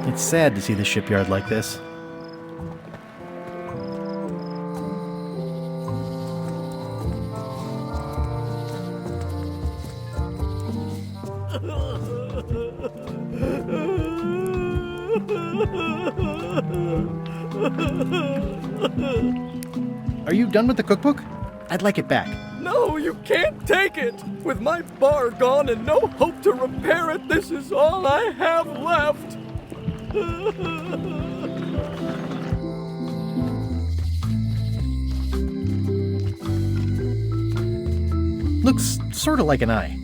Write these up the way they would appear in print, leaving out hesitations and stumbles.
It's sad to see the shipyard like this. Are you done with the cookbook? I'd like it back. No, you can't take it! With my bar gone and no hope to repair it, this is all I have left! Looks sort of like an eye.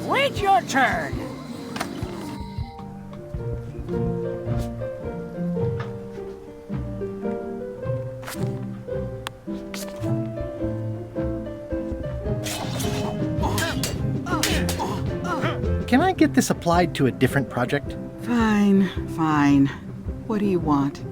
Wait your turn. Can I get this applied to a different project? Fine, fine. What do you want?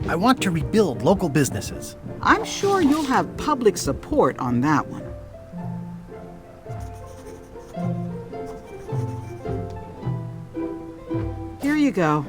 I want to rebuild local businesses. I'm sure you'll have public support on that one. Here you go.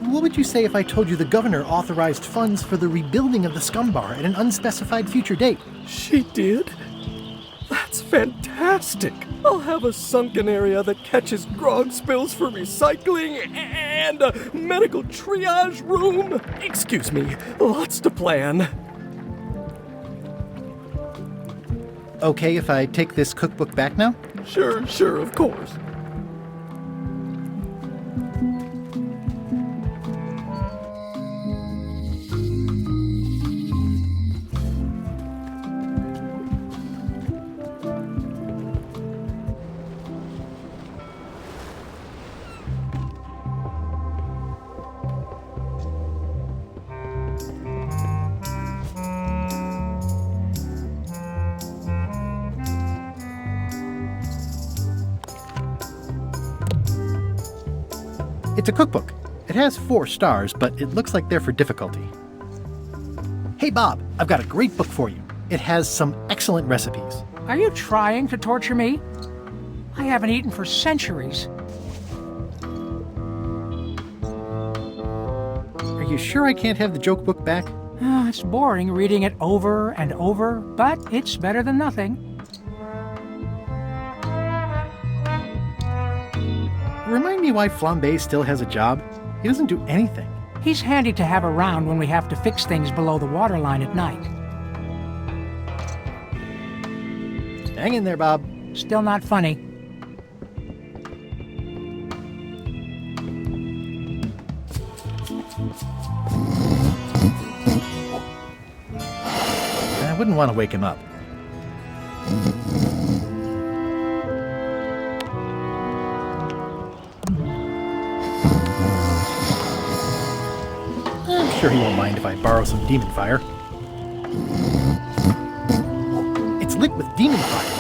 What would you say if I told you the governor authorized funds for the rebuilding of the scum bar at an unspecified future date? She did? That's fantastic! I'll have a sunken area that catches grog spills for recycling and a medical triage room. Excuse me, lots to plan. Okay if I take this cookbook back now? Sure, of course. It's a cookbook. It has 4 stars, but it looks like they're for difficulty. Hey Bob, I've got a great book for you. It has some excellent recipes. Are you trying to torture me? I haven't eaten for centuries. Are you sure I can't have the joke book back? It's boring reading it over and over, but it's better than nothing. Remind me why Flambé still has a job? He doesn't do anything. He's handy to have around when we have to fix things below the waterline at night. Hang in there, Bob. Still not funny. I wouldn't want to wake him up. I'm sure he won't mind if I borrow some demon fire. It's lit with demon fire.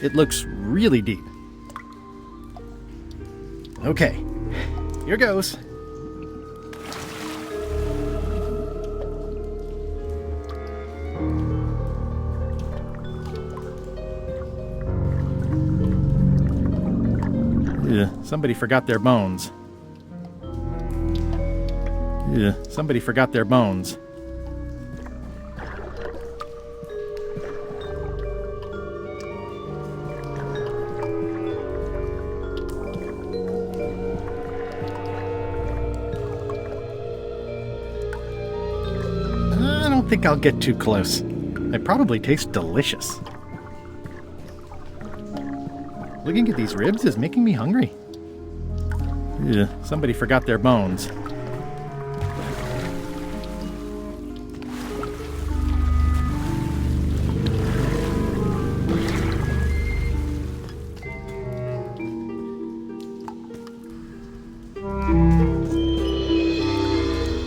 It looks really deep. Okay, here goes. somebody forgot their bones. Ugh, somebody forgot their bones. I don't think I'll get too close. They probably taste delicious. Looking at these ribs is making me hungry. Ugh, somebody forgot their bones.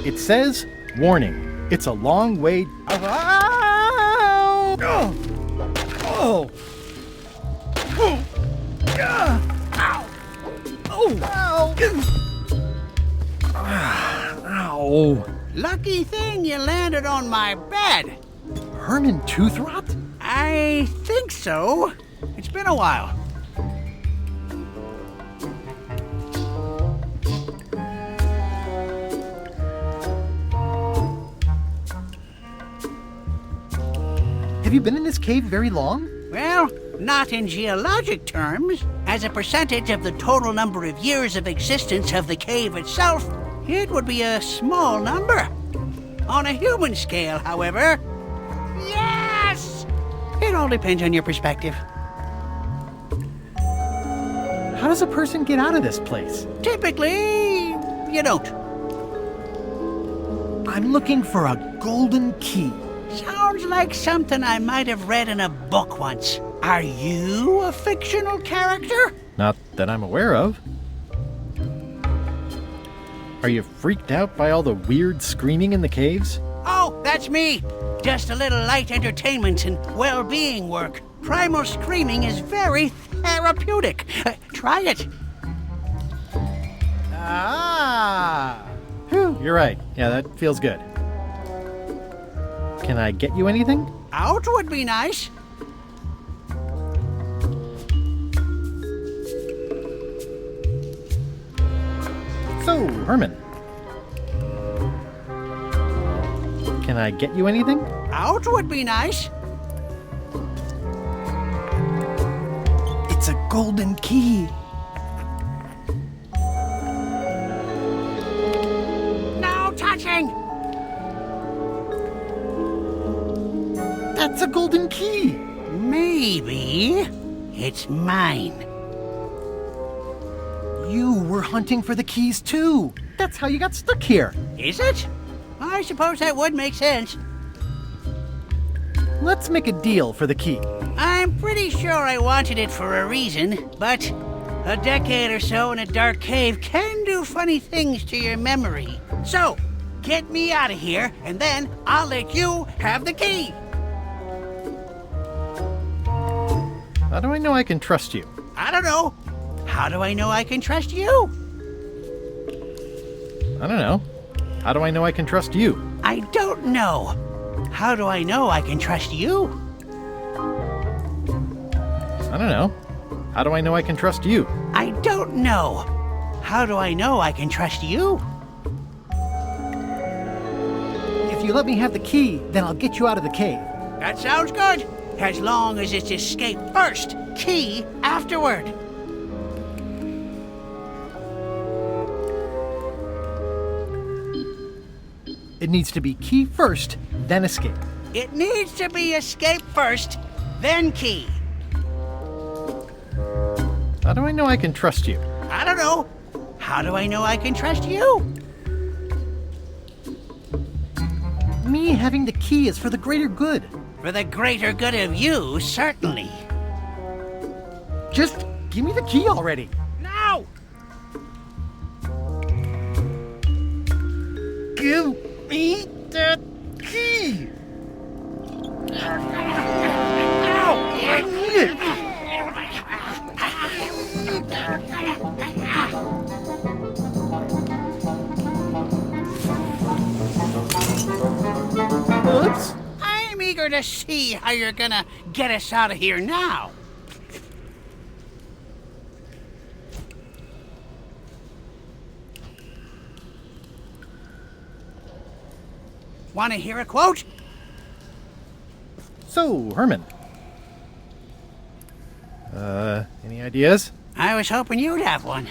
It says, warning, it's a long way. Oh! Oh! Oh! Ow! Oh! Ow! Lucky thing you landed on my bed. Herman tooth rot? I think so. It's been a while. Have you been in this cave very long? Well, not in geologic terms. As a percentage of the total number of years of existence of the cave itself, it would be a small number. On a human scale, however, yes! It all depends on your perspective. How does a person get out of this place? Typically, you don't. I'm looking for a golden key. Sounds like something I might have read in a book once. Are you a fictional character? Not that I'm aware of. Are you freaked out by all the weird screaming in the caves? Oh, that's me. Just a little light entertainment and well-being work. Primal screaming is very therapeutic. Try it. Ah! Whew, you're right. Yeah, that feels good. Can I get you anything? Out would be nice. So, Herman. Can I get you anything? Out would be nice. It's a golden key. No touching! That's a golden key. Maybe it's mine. You were hunting for the keys too. That's how you got stuck here. Is it? I suppose that would make sense. Let's make a deal for the key. I'm pretty sure I wanted it for a reason, but a decade or so in a dark cave can do funny things to your memory. So, get me out of here, and then I'll let you have the key. How do I know I can trust you? I don't know. How do I know I can trust you? I don't know. How do I know I can trust you? I don't know. How do I know I can trust you? I don't know. How do I know I can trust you? I don't know. How do I know I can trust you? If you let me have the key, then I'll get you out of the cave. That sounds good. As long as it's escape first, key afterward. It needs to be key first, then escape. It needs to be escape first, then key. How do I know I can trust you? I don't know. How do I know I can trust you? Me having the key is for the greater good. For the greater good of you, certainly. Just give me the key already. Now! Give me the key. I need it. Oops. I'm eager to see how you're gonna get us out of here now. Want to hear a quote? So, Herman. Any ideas? I was hoping you'd have one.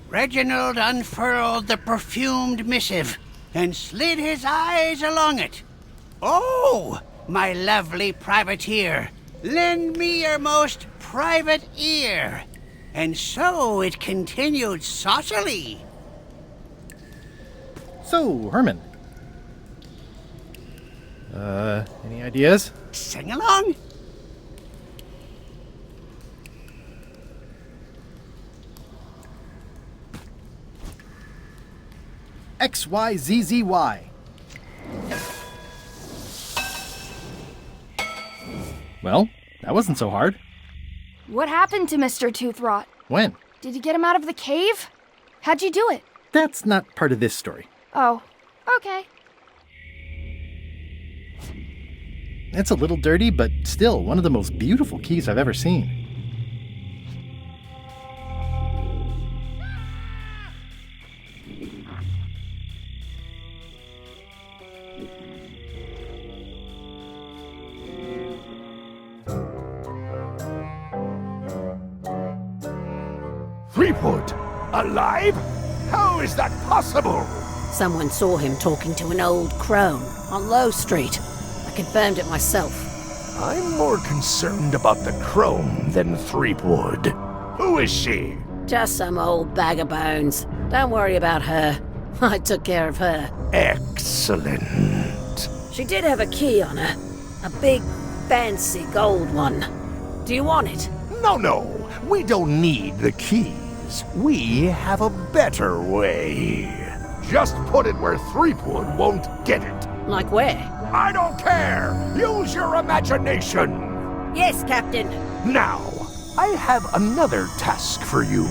Reginald unfurled the perfumed missive and slid his eyes along it. Oh, my lovely privateer, lend me your most private ear. And so it continued saucily. So, Herman. Any ideas? Sing along. XYZZY. Well, that wasn't so hard. What happened to Mr. Toothrot? When? Did you get him out of the cave? How'd you do it? That's not part of this story. Oh, okay. It's a little dirty, but still one of the most beautiful keys I've ever seen. Threepwood? Alive? How is that possible? Someone saw him talking to an old crone on Low Street. I confirmed it myself. I'm more concerned about the crone than Threepwood. Who is she? Just some old bag of bones. Don't worry about her. I took care of her. Excellent. She did have a key on her. A big, fancy gold one. Do you want it? No. We don't need the keys. We have a better way. Just put it where Threepwood won't get it. Like where? I don't care. Use your imagination. Yes, Captain. Now, I have another task for you.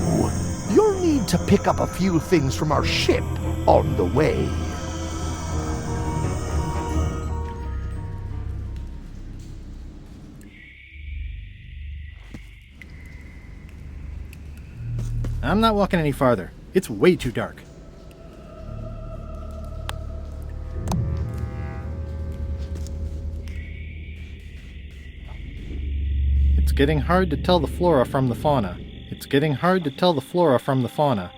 You'll need to pick up a few things from our ship on the way. I'm not walking any farther. It's way too dark. It's getting hard to tell the flora from the fauna. It's getting hard to tell the flora from the fauna.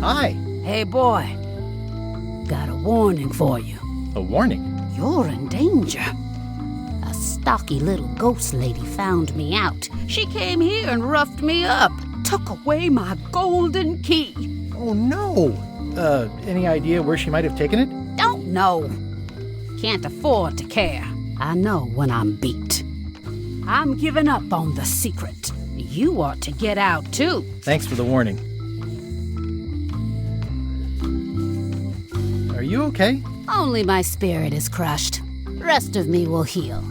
Hi! Hey, boy. Got a warning for you. A warning? You're in danger. A stocky little ghost lady found me out. She came here and roughed me up. Took away my golden key. Oh no! Any idea where she might have taken it? Don't know. Can't afford to care. I know when I'm beat. I'm giving up on the secret. You ought to get out, too. Thanks for the warning. Are you okay? Only my spirit is crushed. Rest of me will heal.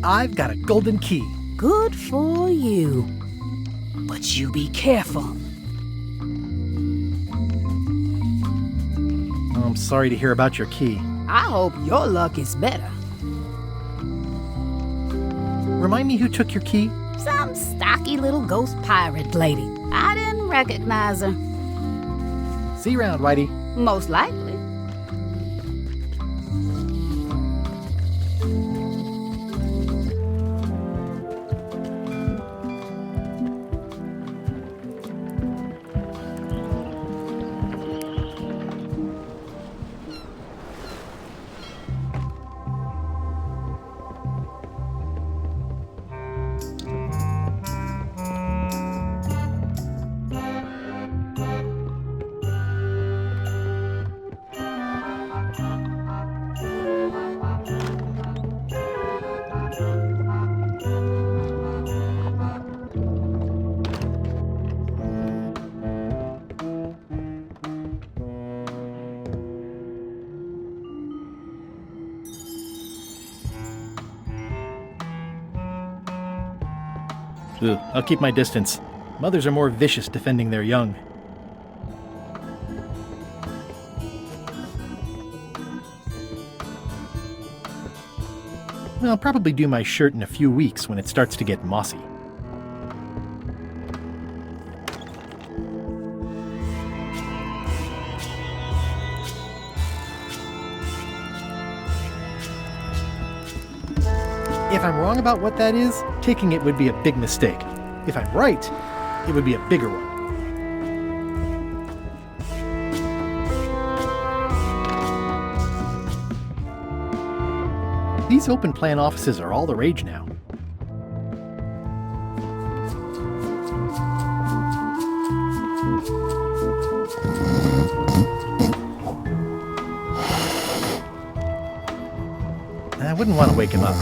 I've got a golden key. Good for you. But you be careful. Oh, I'm sorry to hear about your key. I hope your luck is better. Remind me who took your key? Some stocky little ghost pirate lady. I didn't recognize her. See you around, Whitey. Most likely. Ugh, I'll keep my distance. Mothers are more vicious defending their young. I'll probably do my shirt in a few weeks when it starts to get mossy. If I'm wrong about what that is, taking it would be a big mistake. If I'm right, it would be a bigger one. These open plan offices are all the rage now. I wouldn't want to wake him up.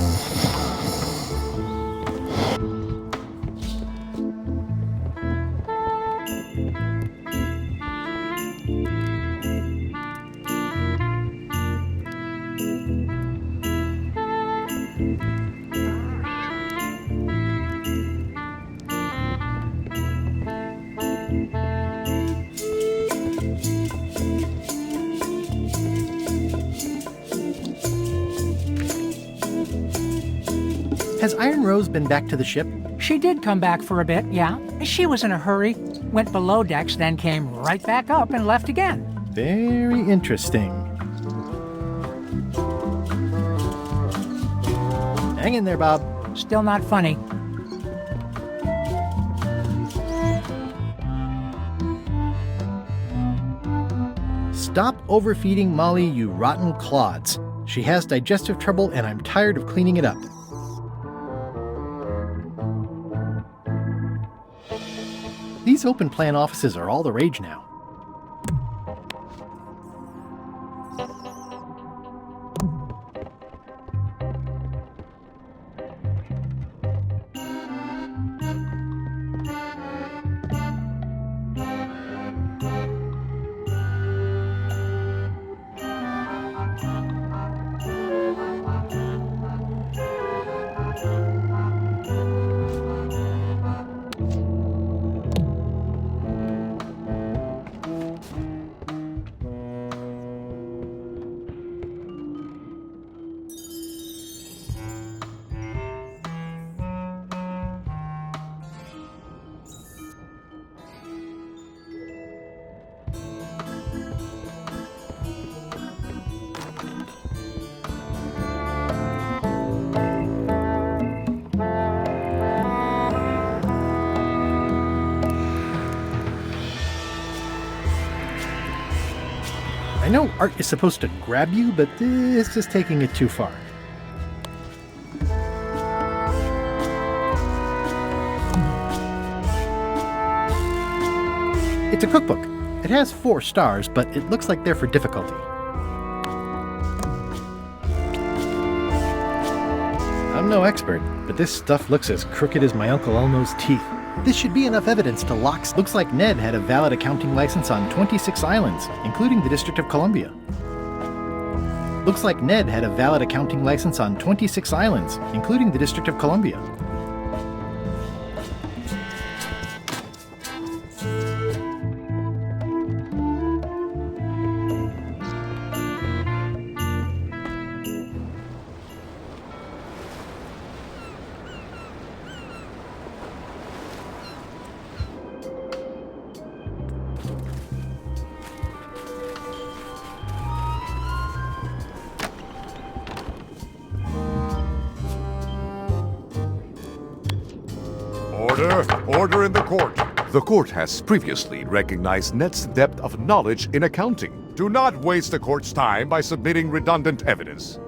Has Iron Rose been back to the ship? She did come back for a bit, yeah. She was in a hurry, went below decks, then came right back up and left again. Very interesting. Hang in there, Bob. Still not funny. Stop overfeeding Molly, you rotten clods. She has digestive trouble and I'm tired of cleaning it up. These open plan offices are all the rage now. I know art is supposed to grab you, but this is taking it too far. It's a cookbook. It has 4 stars, but it looks like they're for difficulty. I'm no expert, but this stuff looks as crooked as my Uncle Elmo's teeth. This should be enough evidence to lock. Looks like Ned had a valid accounting license on 26 islands, including the District of Columbia. Looks like Ned had a valid accounting license on 26 islands, including the District of Columbia. Order in the court. The court has previously recognized Ned's depth of knowledge in accounting. Do not waste the court's time by submitting redundant evidence.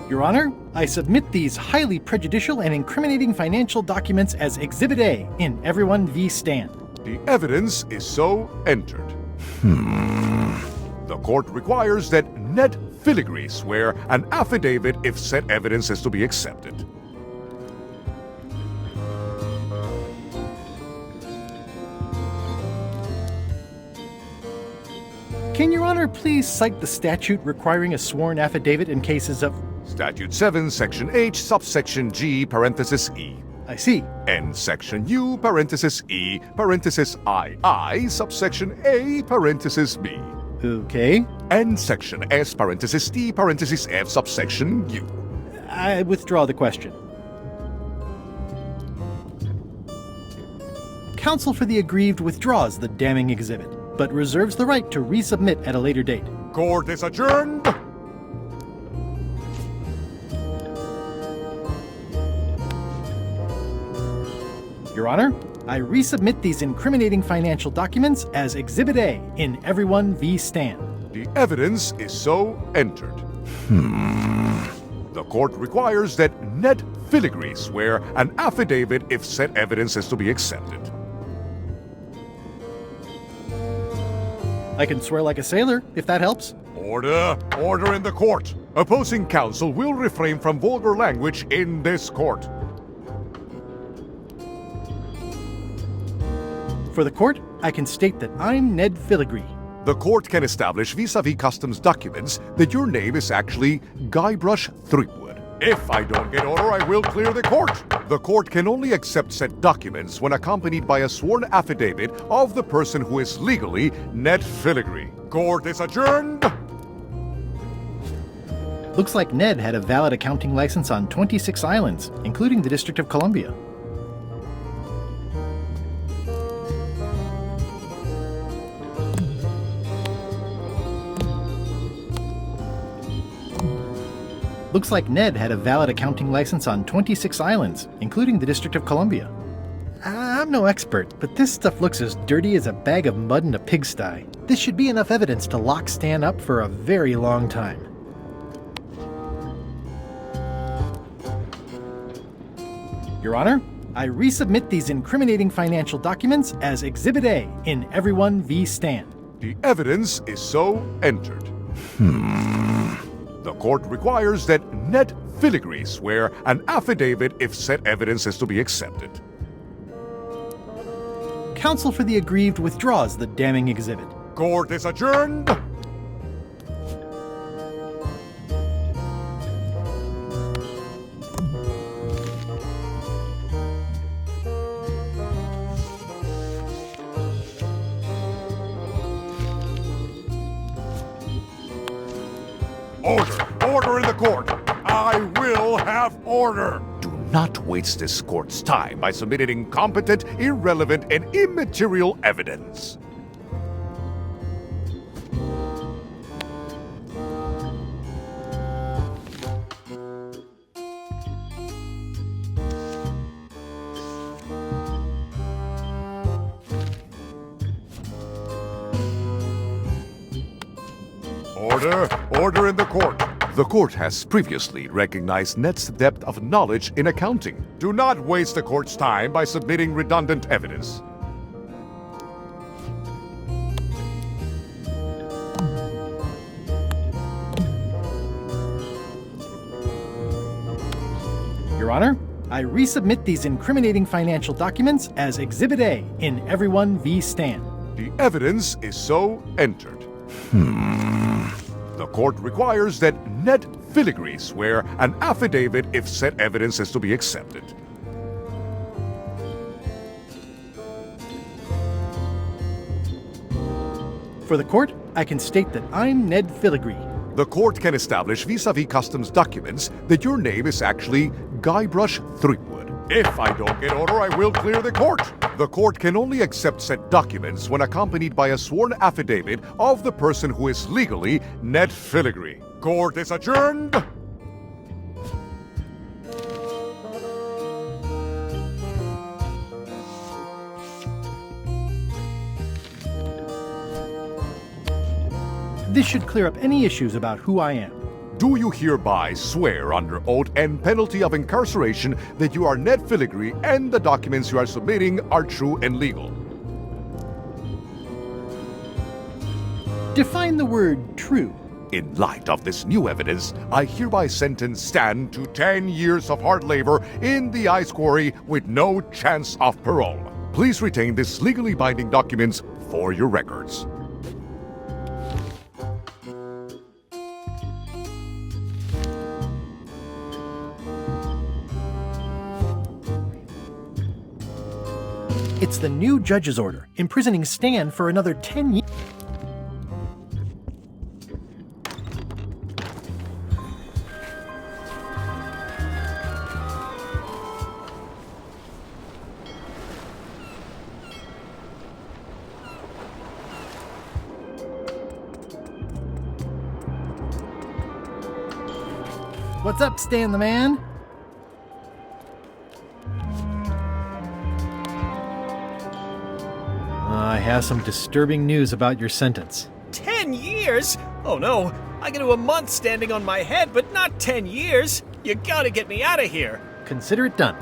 Your Honor, I submit these highly prejudicial and incriminating financial documents as Exhibit A in Everyone v. Stan. The evidence is so entered. The court requires that Ned Filigree swear an affidavit if said evidence is to be accepted. Can Your Honor please cite the statute requiring a sworn affidavit in cases of... Statute 7, Section H, subsection G, parenthesis E. I see. And Section U, parenthesis E, parenthesis II, subsection A, parenthesis B. Okay. And Section S, parenthesis T, parenthesis F, subsection U. I withdraw the question. Counsel for the aggrieved withdraws the damning exhibit, but reserves the right to resubmit at a later date. Court is adjourned. Your Honor, I resubmit these incriminating financial documents as Exhibit A in Everyone v. Stan. The evidence is so entered. The court requires that Ned Filigree swear an affidavit if said evidence is to be accepted. I can swear like a sailor, if that helps. Order! Order in the court! Opposing counsel will refrain from vulgar language in this court. For the court, I can state that I'm Ned Filigree. The court can establish vis-a-vis customs documents that your name is actually Guybrush Threepwood. If I don't get order, I will clear the court. The court can only accept said documents when accompanied by a sworn affidavit of the person who is legally Ned Filigree. Court is adjourned. Looks like Ned had a valid accounting license on 26 islands, including the District of Columbia. Looks like Ned had a valid accounting license on 26 islands, including the District of Columbia. I'm no expert, but this stuff looks as dirty as a bag of mud in a pigsty. This should be enough evidence to lock Stan up for a very long time. Your Honor, I resubmit these incriminating financial documents as Exhibit A in Everyone v. Stan. The evidence is so entered. The court requires that Ned Filigree swear an affidavit if said evidence is to be accepted. Counsel for the aggrieved withdraws the damning exhibit. Court is adjourned. Order! Order in the court! I will have order! Do not waste this court's time by submitting incompetent, irrelevant, and immaterial evidence. Order! Order in the court! The court has previously recognized Ned's depth of knowledge in accounting. Do not waste the court's time by submitting redundant evidence. Your Honor, I resubmit these incriminating financial documents as Exhibit A in Everyone v. Stan. The evidence is so entered. The court requires that Ned Filigree swear an affidavit if said evidence is to be accepted. For the court, I can state that I'm Ned Filigree. The court can establish vis-a-vis customs documents that your name is actually Guybrush Threepwood. If I don't get order, I will clear the court. The court can only accept said documents when accompanied by a sworn affidavit of the person who is legally Ned Filigree. Court is adjourned. This should clear up any issues about who I am. Do you hereby swear under oath and penalty of incarceration that you are Ned Filigree and the documents you are submitting are true and legal? Define the word true. In light of this new evidence, I hereby sentence Stan to 10 years of hard labor in the ice quarry with no chance of parole. Please retain this legally binding documents for your records. It's the new judge's order, imprisoning Stan for another 10 years. What's up, Stan the Man? I have some disturbing news about your sentence. 10 years? Oh no, I can do a month standing on my head, but not 10 years. You gotta get me out of here. Consider it done.